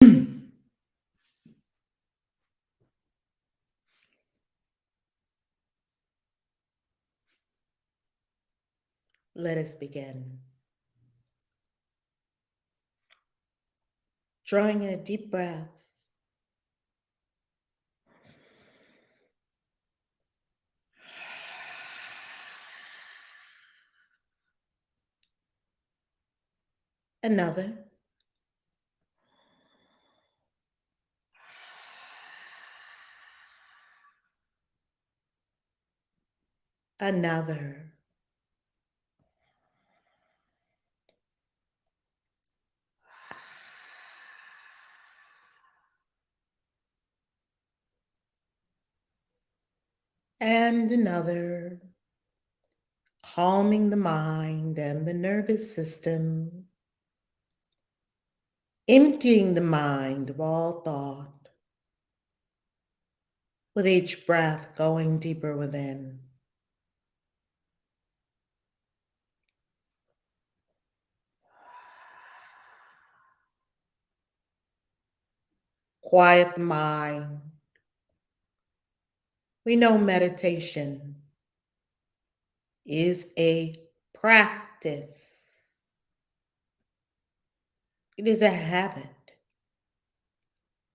Let us begin. Drawing in a deep breath. Another. Another. And another. Calming the mind and the nervous system. Emptying the mind of all thought. With each breath going deeper within. Quiet the mind. We know meditation is a practice. It is a habit.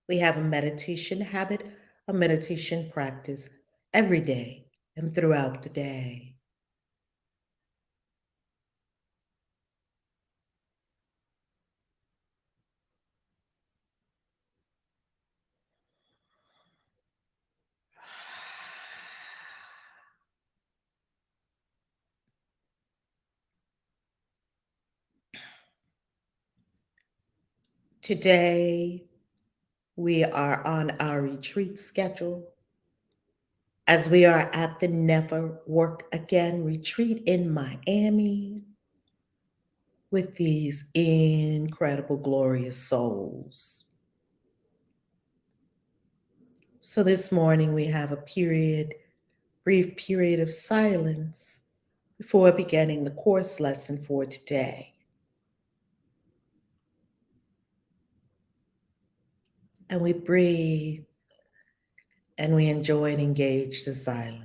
We have a meditation habit, a meditation practice every day and throughout the day. Today, we are on our retreat schedule as we are at the Never Work Again retreat in Miami with these incredible, glorious souls. So this morning, we have a brief period of silence before beginning the course lesson for today. And we breathe and we enjoy and engage the silence.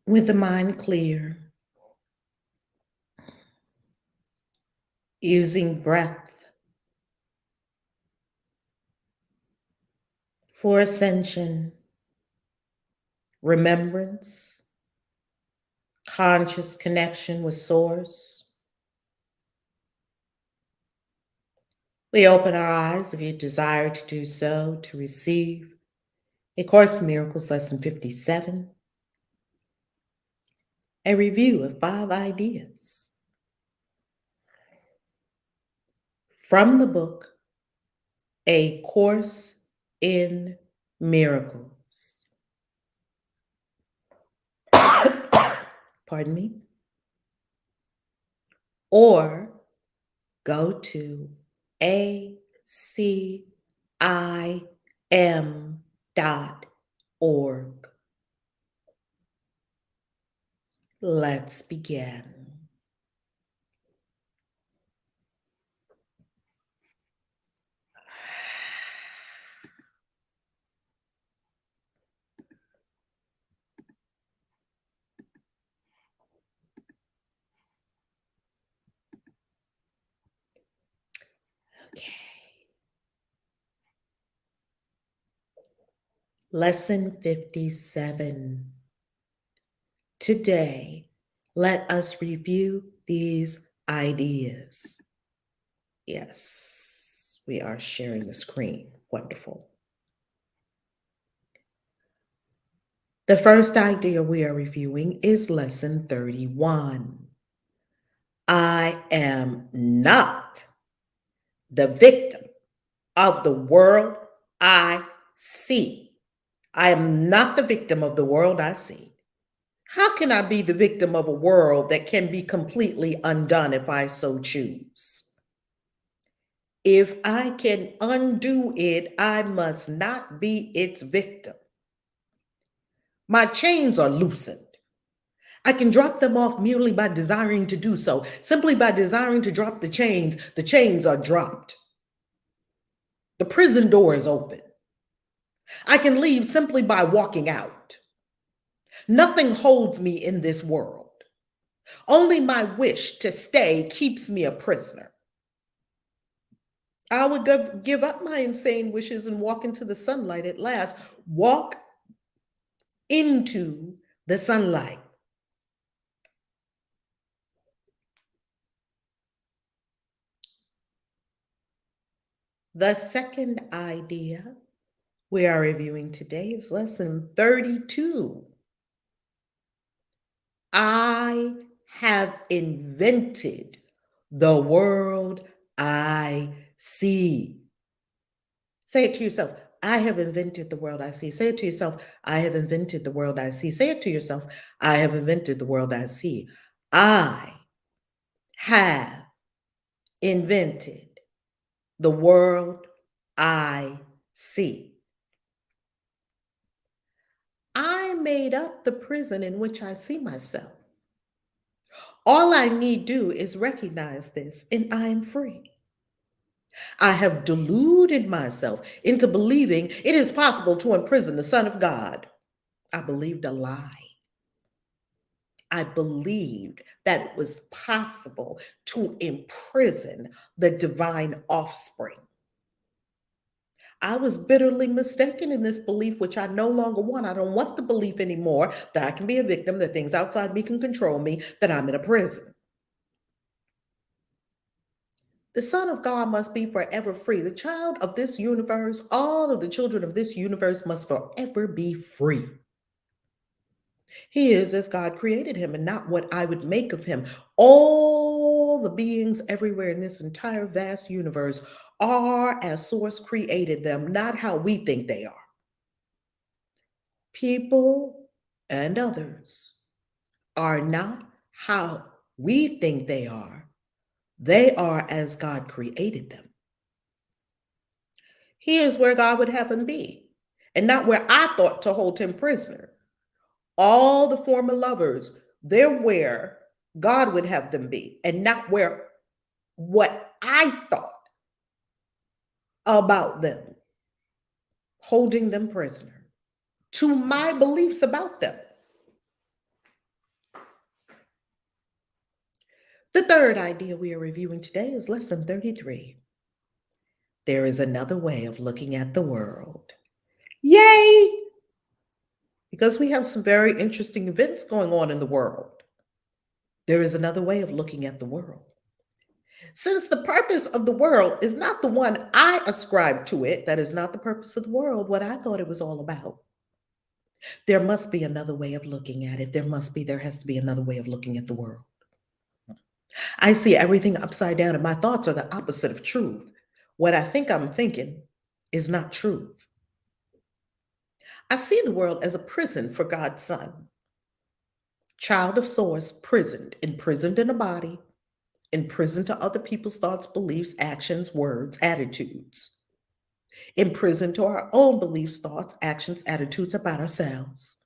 With the mind clear, using breath for ascension, remembrance, conscious connection with Source. We open our eyes, if you desire to do so, to receive A Course in Miracles, Lesson 57, a review of 5 ideas from the book, A Course in Miracles. Pardon me. Or go to acim.org. Let's begin. Okay. Lesson 57. Today, let us review these ideas. Yes, we are sharing the screen. Wonderful. The first idea we are reviewing is lesson 31. I am not the victim of the world I see. I am not the victim of the world I see. How can I be the victim of a world that can be completely undone if I so choose? If I can undo it, I must not be its victim. My chains are loosened. I can drop them off merely by desiring to do so. Simply by desiring to drop the chains are dropped. The prison door is open. I can leave simply by walking out. Nothing holds me in this world. Only my wish to stay keeps me a prisoner. I would give up my insane wishes and walk into the sunlight at last. Walk into the sunlight. The second idea we are reviewing today is lesson 32. I have invented the world I see. Say it to yourself. I have invented the world I see. Say it to yourself. I have invented the world I see. Say it to yourself. I have invented the world I see. I have invented the world I see. I made up the prison in which I see myself. All I need do is recognize this, and I am free. I have deluded myself into believing it is possible to imprison the Son of God. I believed a lie. I believed that it was possible to imprison the divine offspring. I was bitterly mistaken in this belief, which I no longer want. I don't want the belief anymore that I can be a victim, that things outside me can control me, that I'm in a prison. The Son of God must be forever free. The child of this universe, all of the children of this universe must forever be free. He is as God created him and not what I would make of him. All the beings everywhere in this entire vast universe are as Source created them, not how we think they are. People and others are not how we think they are. They are as God created them. He is where God would have him be, and not where I thought to hold him prisoner. All the former lovers, they're where God would have them be, and not where what I thought about them, holding them prisoner to my beliefs about them. The third idea we are reviewing today is lesson 33. There is another way of looking at the world. Yay! Because we have some very interesting events going on in the world. There is another way of looking at the world. Since the purpose of the world is not the one I ascribe to it, that is not the purpose of the world, what I thought it was all about. There must be another way of looking at it. There has to be another way of looking at the world. I see everything upside down, and my thoughts are the opposite of truth. What I think I'm thinking is not truth. I see the world as a prison for God's Son, child of source, imprisoned in a body, imprisoned to other people's thoughts, beliefs, actions, words, attitudes, imprisoned to our own beliefs, thoughts, actions, attitudes about ourselves.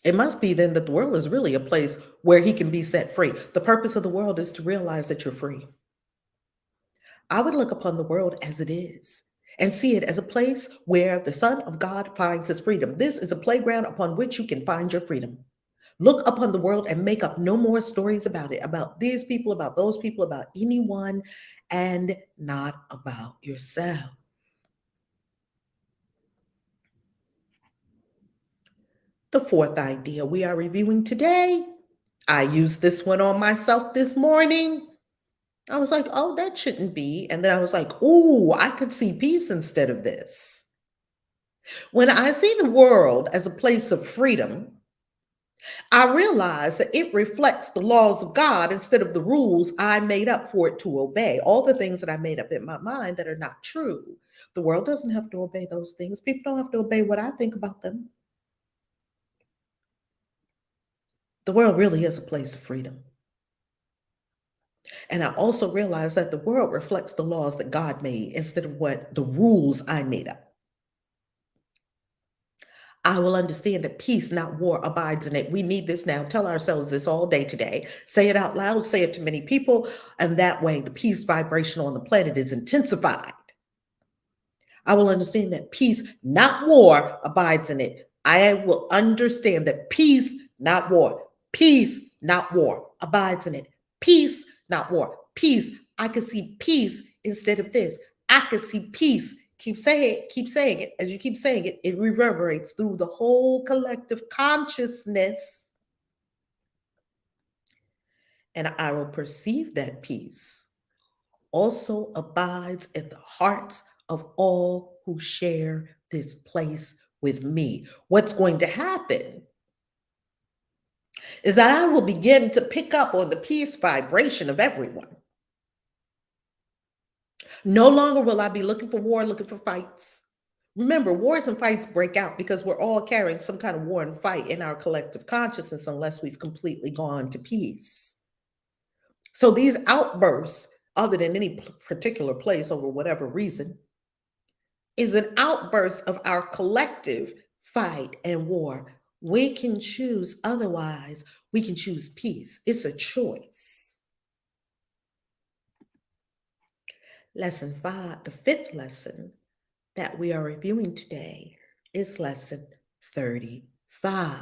It must be then that the world is really a place where he can be set free. The purpose of the world is to realize that you're free. I would look upon the world as it is and see it as a place where the Son of God finds his freedom. This is a playground upon which you can find your freedom. Look upon the world and make up no more stories about it, about these people, about those people, about anyone, and not about yourself. The fourth idea we are reviewing today, I used this one on myself this morning. I was like, oh, that shouldn't be. And then I was like, ooh, I could see peace instead of this. When I see the world as a place of freedom, I realize that it reflects the laws of God instead of the rules I made up for it to obey. All the things that I made up in my mind that are not true. The world doesn't have to obey those things. People don't have to obey what I think about them. The world really is a place of freedom. And I also realize that the world reflects the laws that God made instead of what the rules I made up. I will understand that peace, not war, abides in it. We need this now. Tell ourselves this all day today. Say it out loud, say it to many people, and that way the peace vibration on the planet is intensified. I will understand that peace, not war, abides in it. I will understand that peace, not war, peace, not war, abides in it. Peace, not war, peace. I can see peace instead of this. I could see peace. Keep saying it, keep saying it. As you keep saying it, it reverberates through the whole collective consciousness. And I will perceive that peace also abides in the hearts of all who share this place with me. What's going to happen is that I will begin to pick up on the peace vibration of everyone. No longer will I be looking for war, looking for fights. Remember, wars and fights break out because we're all carrying some kind of war and fight in our collective consciousness unless we've completely gone to peace. So these outbursts, other than any particular place over whatever reason, is an outburst of our collective fight and war. We can choose otherwise. We can choose peace. It's a choice. Lesson 5, the fifth lesson that we are reviewing today is lesson 35.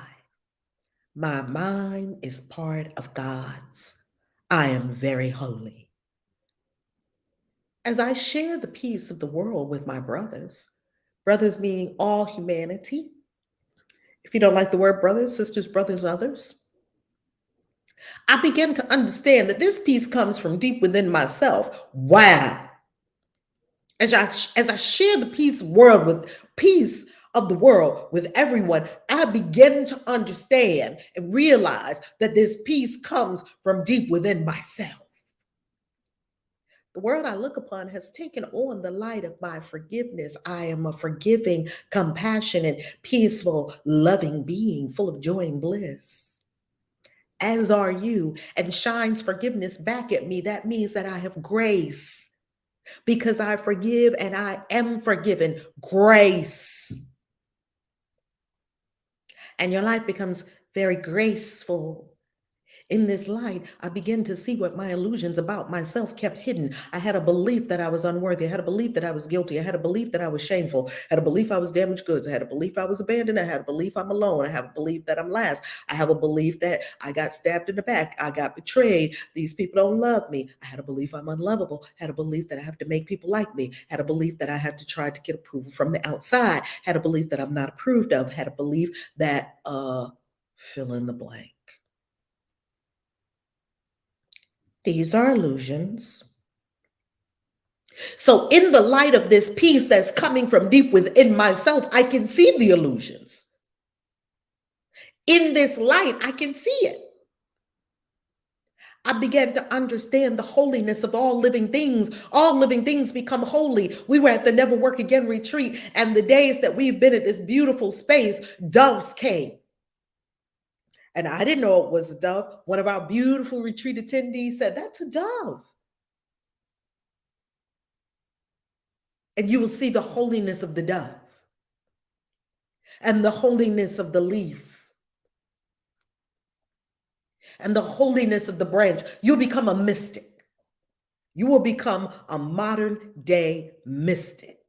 My mind is part of God's. I am very holy. As I share the peace of the world with my brothers, brothers meaning all humanity. If you don't like the word brothers, sisters, brothers, others, I begin to understand that this peace comes from deep within myself. Wow. As I share the peace of the world with everyone, I begin to understand and realize that this peace comes from deep within myself. The world I look upon has taken on the light of my forgiveness. I am a forgiving, compassionate, peaceful, loving being full of joy and bliss. As are you, and shines forgiveness back at me. That means that I have grace because I forgive and I am forgiven. Grace. And your life becomes very graceful. In this light, I begin to see what my illusions about myself kept hidden. I had a belief that I was unworthy. I had a belief that I was guilty. I had a belief that I was shameful. I had a belief I was damaged goods. I had a belief I was abandoned. I had a belief I'm alone. I have a belief that I'm last. I have a belief that I got stabbed in the back. I got betrayed. These people don't love me. I had a belief I'm unlovable. I had a belief that I have to make people like me. I had a belief that I have to try to get approval from the outside. I had a belief that I'm not approved of. I had a belief that fill in the blank. These are illusions. So, in the light of this peace that's coming from deep within myself, I can see the illusions. In this light, I can see it. I began to understand the holiness of all living things. All living things become holy. We were at the Never Work Again retreat, and the days that we've been at this beautiful space, doves came. And I didn't know it was a dove. One of our beautiful retreat attendees said, "That's a dove." And you will see the holiness of the dove and the holiness of the leaf and the holiness of the branch. You'll become a mystic. You will become a modern day mystic.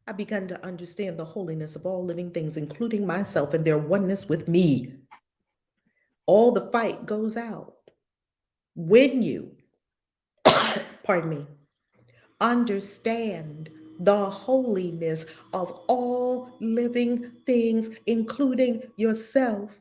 I began to understand the holiness of all living things, including myself, and their oneness with me. All the fight goes out when you, pardon me, understand the holiness of all living things, including yourself,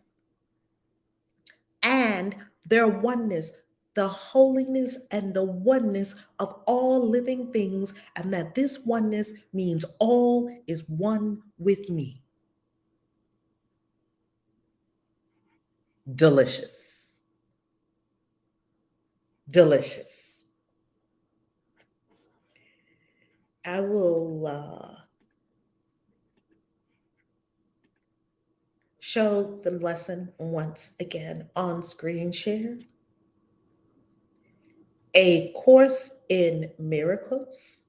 and their oneness, the holiness and the oneness of all living things, and that this oneness means all is one with me. Delicious. Delicious. I will show the lesson once again on screen share. A Course in Miracles,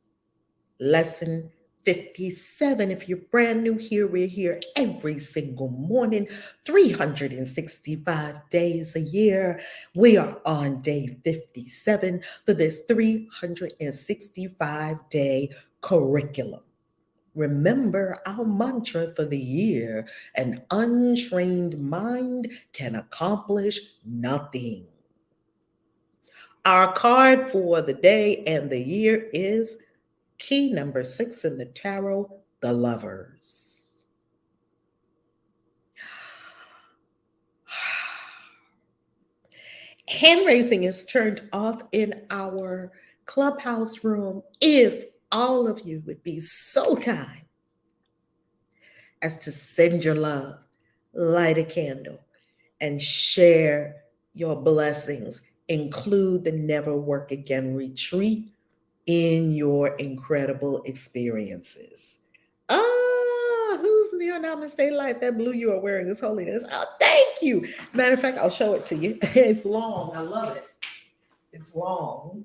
lesson 57. If you're brand new here, we're here every single morning, 365 days a year. We are on day 57 for this 365-day curriculum. Remember our mantra for the year: an untrained mind can accomplish nothing. Our card for the day and the year is key number 6 in the tarot, the Lovers. Hand raising is turned off in our clubhouse room. If all of you would be so kind as to send your love, light a candle, and share your blessings. Include the Never Work Again retreat in your incredible experiences. Who's in your namaste life? That blue you are wearing is holiness. Oh, thank you. Matter of fact, I'll show it to you. It's long. I love it. It's long.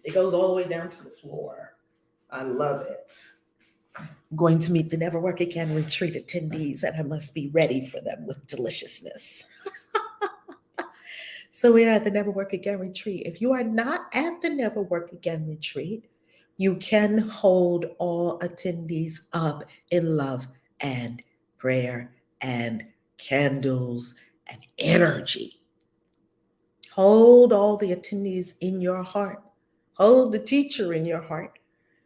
It goes all the way down to the floor. I love it. I'm going to meet the Never Work Again retreat attendees, and I must be ready for them with deliciousness. So we're at the Never Work Again retreat. If you are not at the Never Work Again retreat, you can hold all attendees up in love and prayer and candles and energy. Hold all the attendees in your heart. Hold the teacher in your heart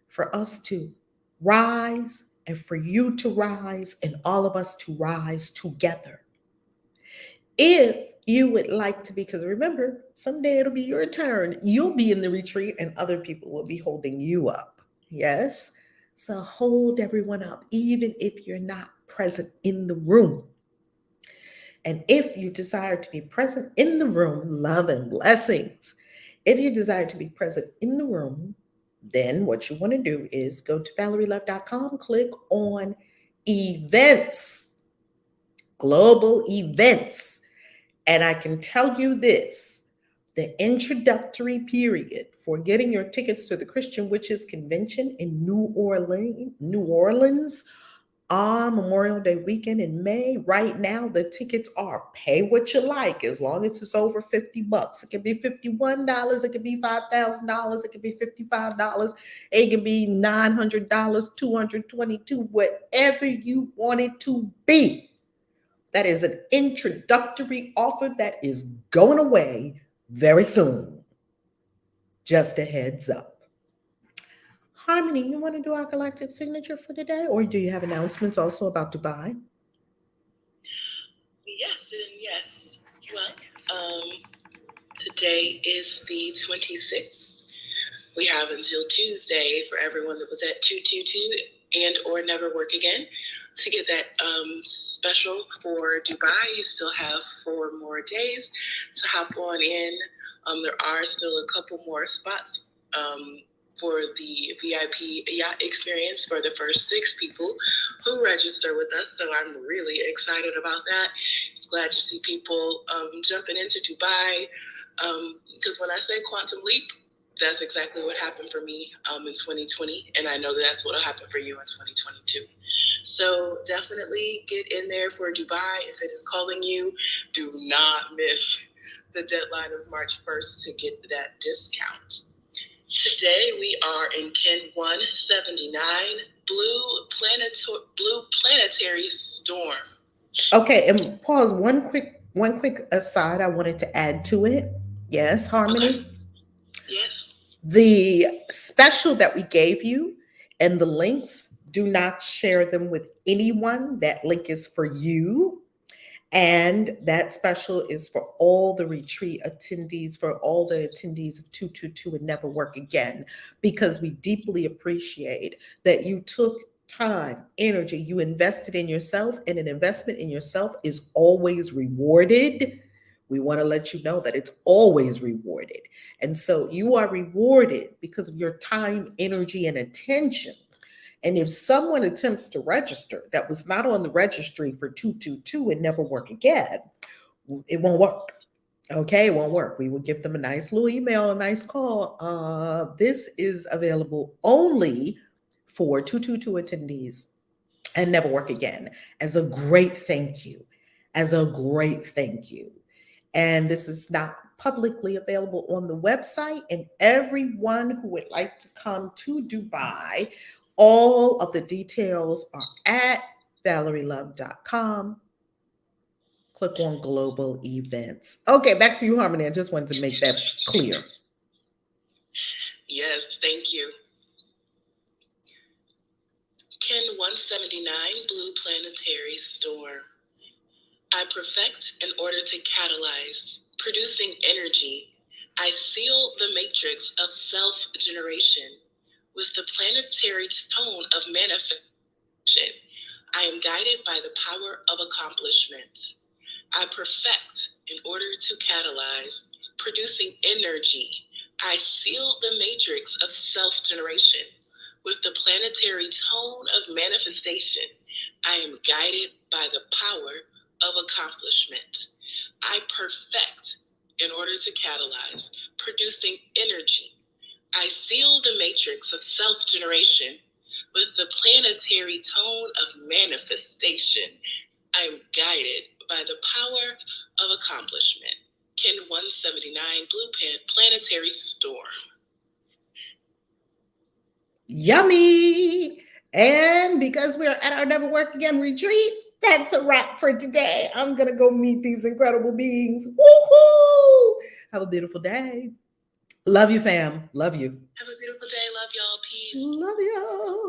for us to rise and for you to rise and all of us to rise together. If you would like to be, because remember, someday it'll be your turn. You'll be in the retreat and other people will be holding you up. Yes? So hold everyone up, even if you're not present in the room. And if you desire to be present in the room, love and blessings. If you desire to be present in the room, then what you want to do is go to ValerieLove.com, click on events, global events. And I can tell you this: the introductory period for getting your tickets to the Christian Witches Convention in New Orleans on Memorial Day weekend in May. Right now, the tickets are pay what you like as long as it's over $50. It can be $51, it can be $5,000, it can be $55, it can be $900, $222, whatever you want it to be. That is an introductory offer that is going away very soon. Just a heads up. Harmony, you want to do our galactic signature for today? Or do you have announcements also about Dubai? Yes, and yes. Well, Um, Today is the 26th. We have until Tuesday for everyone that was at 222 and or never work again to get that special for Dubai. You still have 4 more days to hop on in. There are still a couple more spots for the VIP yacht experience for the first 6 people who register with us. So I'm really excited about that. It's glad to see people jumping into Dubai. Because when I say quantum leap, that's exactly what happened for me in 2020. And I know that's what will happen for you in 2022. So definitely get in there for Dubai. If it is calling you, do not miss the deadline of March 1st to get that discount. Today we are in Ken 179, Blue Planetary Storm. Okay, and pause. One quick aside I wanted to add to it. Yes, Harmony. Okay. Yes. The special that we gave you and the links, do not share them with anyone. That link is for you. And that special is for all the retreat attendees, for all the attendees of 222 and Never Work Again, because we deeply appreciate that you took time, energy, you invested in yourself, and an investment in yourself is always rewarded. We want to let you know that it's always rewarded. And so you are rewarded because of your time, energy, and attention. And if someone attempts to register that was not on the registry for 222 and Never Work Again, it won't work. Okay, it won't work. We will give them a nice little email, a nice call. This is available only for 222 attendees and Never Work Again as a great thank you. As a great thank you. And this is not publicly available on the website. And everyone who would like to come to Dubai, all of the details are at valerielove.com. Click on global events. Okay, back to you, Harmony. I just wanted to make that clear. Yes, thank you. Ken 179, Blue Planetary Storm. I perfect in order to catalyze, producing energy. I seal the matrix of self-generation with the planetary tone of manifestation. I am guided by the power of accomplishment. I perfect in order to catalyze, producing energy. I seal the matrix of self-generation with the planetary tone of manifestation. I am guided by the power of accomplishment. I perfect in order to catalyze, producing energy. I seal the matrix of self-generation with the planetary tone of manifestation. I am guided by the power of accomplishment. Ken 179, Blue Planetary Storm. Yummy! And because we're at our Never Work Again retreat, that's a wrap for today. I'm going to go meet these incredible beings. Woohoo! Have a beautiful day. Love you, fam. Love you. Have a beautiful day. Love y'all. Peace. Love y'all.